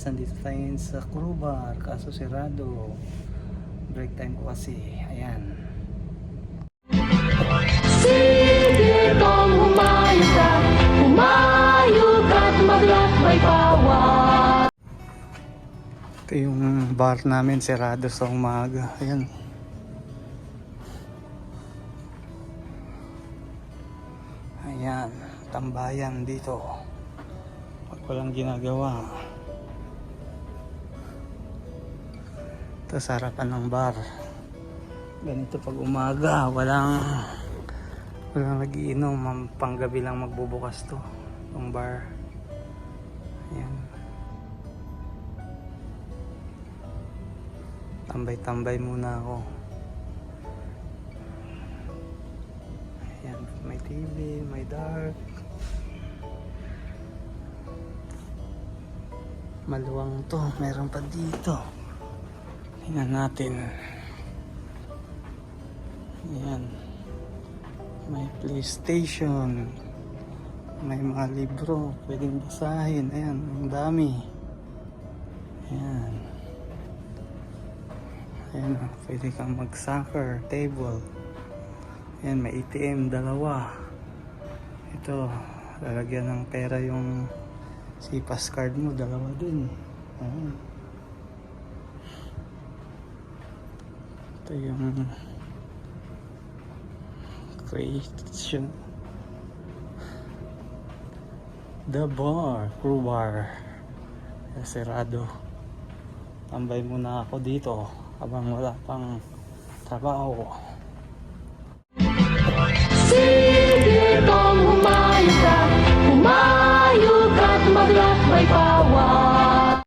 nandito tayo sa Crubar, kaso sirado. Break time ko kasi. Ayan. Sige kang humayo ka't maglat may pawat. Ito yung bar namin, sirado sa umaga. Ayan. Ayan, tambayan dito. Pag walang ginagawa. Ito sa harapan ng bar. Ganito pag umaga, walang nagiinom, panggabi lang magbubukas to, yung bar. Ayan. Tambay-tambay muna ako. Ayan, may TV, may dark. Maluwang to, meron pa dito. Tingnan natin. Ayan. May PlayStation. May mga libro pwedeng basahin. Ayan, ang dami. Ayan. Ayan, pwede kang mag-soccer table. Ayan, may ATM, dalawa. Ito, lalagyan ng pera yung Sipas card mo, dalawa din. Ayan. Ito yung creation. The bar, Crubar. Sirado. Tambay muna ako dito habang wala pang trabaho. Sige kang humayo ka't maglat may pawat.